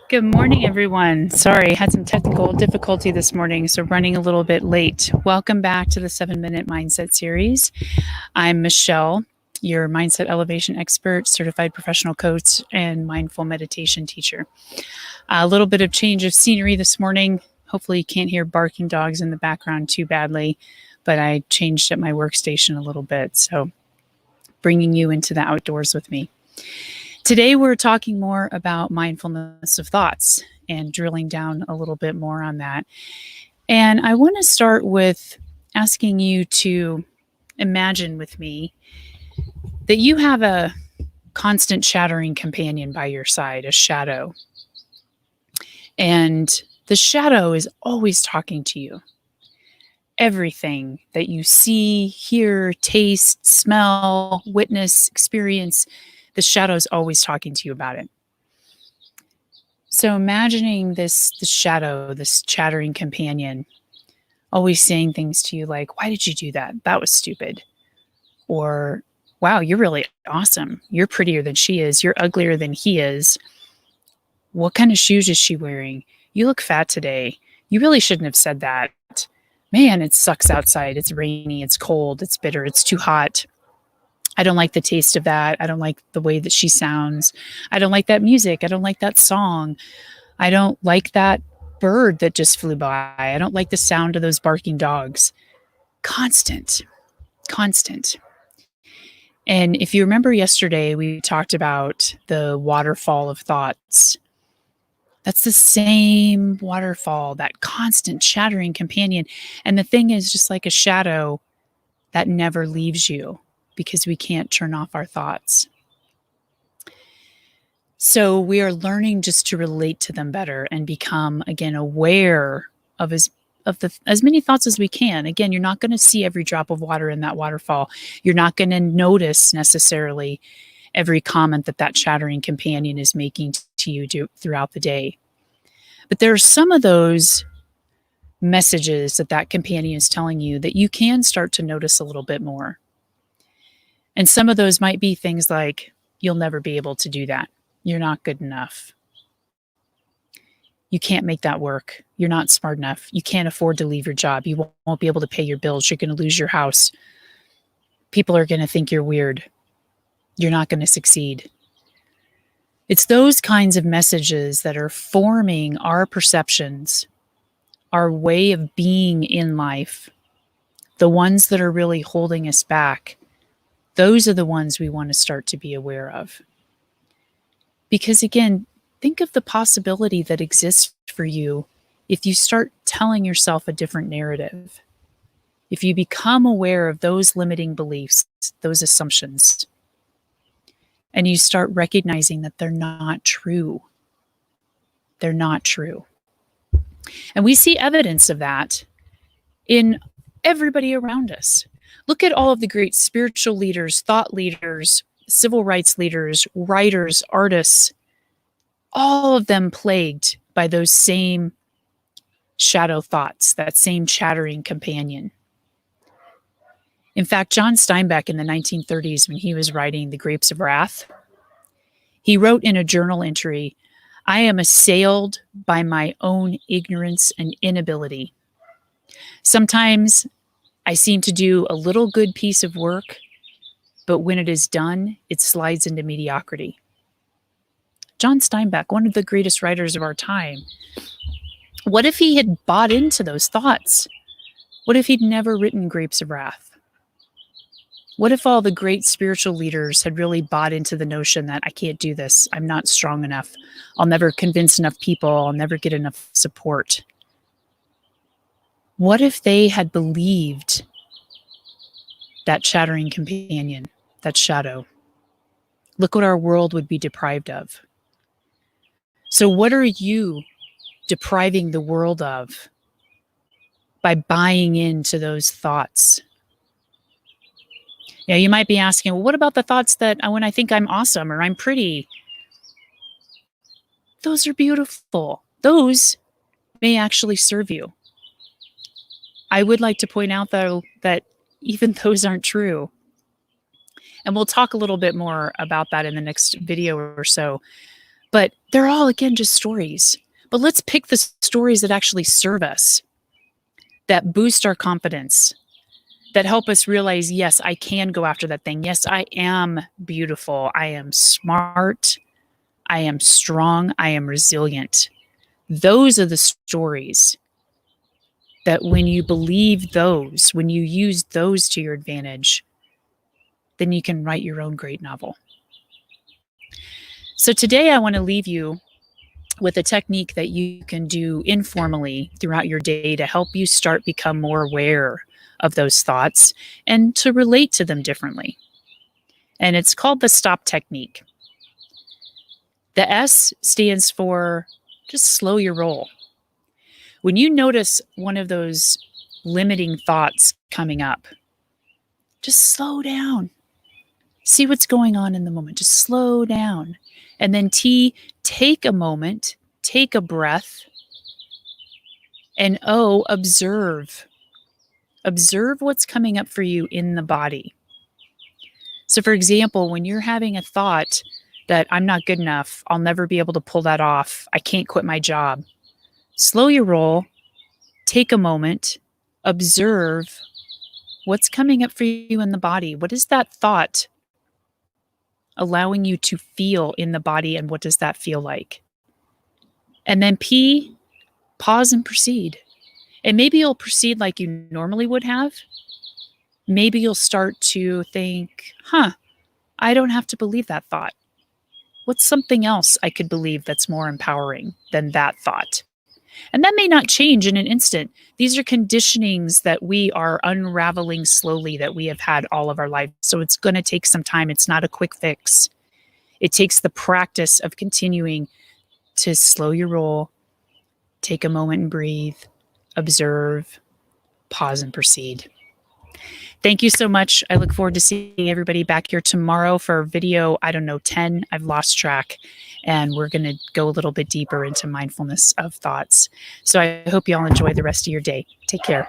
Good morning, everyone. Sorry, had some technical difficulty this morning, so running a little bit late. Welcome back to the 7-Minute Mindset Series. I'm Michelle, your mindset elevation expert, certified professional coach, and mindful meditation teacher. A little bit of change of scenery this morning. Hopefully you can't hear barking dogs in the background too badly, but I changed up my workstation a little bit, so bringing you into the outdoors with me. Today, we're talking more about mindfulness of thoughts and drilling down a little bit more on that. And I want to start with asking you to imagine with me that you have a constant chattering companion by your side, a shadow. And the shadow is always talking to you. Everything that you see, hear, taste, smell, witness, experience, the shadow is always talking to you about it. So imagining the shadow, this chattering companion, always saying things to you like, "Why did you do that? That was stupid." Or, "Wow, you're really awesome. You're prettier than she is. You're uglier than he is. What kind of shoes is she wearing? You look fat today. You really shouldn't have said that. Man, it sucks outside. It's rainy. It's cold. It's bitter. It's too hot. I don't like the taste of that. I don't like the way that she sounds. I don't like that music. I don't like that song. I don't like that bird that just flew by. I don't like the sound of those barking dogs." Constant. And if you remember yesterday, we talked about the waterfall of thoughts. That's the same waterfall, that constant chattering companion. And the thing is, just like a shadow, that never leaves you, because we can't turn off our thoughts. So we are learning just to relate to them better and become, again, aware of as many thoughts as we can. Again, you're not going to see every drop of water in that waterfall. You're not going to notice necessarily every comment that chattering companion is making to you throughout the day. But there are some of those messages that companion is telling you that you can start to notice a little bit more. And some of those might be things like, "You'll never be able to do that. You're not good enough. You can't make that work. You're not smart enough. You can't afford to leave your job. You won't be able to pay your bills. You're going to lose your house. People are going to think you're weird. You're not going to succeed." It's those kinds of messages that are forming our perceptions, our way of being in life, the ones that are really holding us back. Those are the ones we want to start to be aware of. Because again, think of the possibility that exists for you if you start telling yourself a different narrative. If you become aware of those limiting beliefs, those assumptions, and you start recognizing that they're not true. They're not true. And we see evidence of that in everybody around us. Look at all of the great spiritual leaders, thought leaders, civil rights leaders, writers, artists, all of them plagued by those same shadow thoughts, that same chattering companion. In fact, John Steinbeck in the 1930s, when he was writing The Grapes of Wrath, he wrote in a journal entry, "I am assailed by my own ignorance and inability. Sometimes I seem to do a little good piece of work, but when it is done, it slides into mediocrity." John Steinbeck, one of the greatest writers of our time. What if he had bought into those thoughts? What if he'd never written Grapes of Wrath? What if all the great spiritual leaders had really bought into the notion that I can't do this, I'm not strong enough, I'll never convince enough people, I'll never get enough support? What if they had believed that chattering companion, that shadow? Look what our world would be deprived of. So what are you depriving the world of by buying into those thoughts? Yeah, you might be asking, well, what about the thoughts that when I think I'm awesome or I'm pretty? Those are beautiful. Those may actually serve you. I would like to point out, though, that even those aren't true. And we'll talk a little bit more about that in the next video or so. But they're all, again, just stories. But let's pick the stories that actually serve us, that boost our confidence, that help us realize, yes, I can go after that thing. Yes, I am beautiful. I am smart. I am strong. I am resilient. Those are the stories that when you believe those, when you use those to your advantage, then you can write your own great novel. So today I want to leave you with a technique that you can do informally throughout your day to help you start become more aware of those thoughts and to relate to them differently. And it's called the stop technique. The S stands for just slow your roll. When you notice one of those limiting thoughts coming up, just slow down. See what's going on in the moment. Just slow down. And then T, take a moment, take a breath. And O, observe. Observe what's coming up for you in the body. So, for example, when you're having a thought that I'm not good enough, I'll never be able to pull that off, I can't quit my job, slow your roll, take a moment, observe what's coming up for you in the body. What is that thought allowing you to feel in the body, and what does that feel like? And then P, pause and proceed. And maybe you'll proceed like you normally would have. Maybe you'll start to think, I don't have to believe that thought. What's something else I could believe that's more empowering than that thought? And that may not change in an instant. These are conditionings that we are unraveling slowly, that we have had all of our life. So it's going to take some time. It's not a quick fix. It takes the practice of continuing to slow your roll, take a moment and breathe, observe, pause, and proceed. Thank you so much. I look forward to seeing everybody back here tomorrow for video, 10. I've lost track. And we're going to go a little bit deeper into mindfulness of thoughts. So I hope you all enjoy the rest of your day. Take care.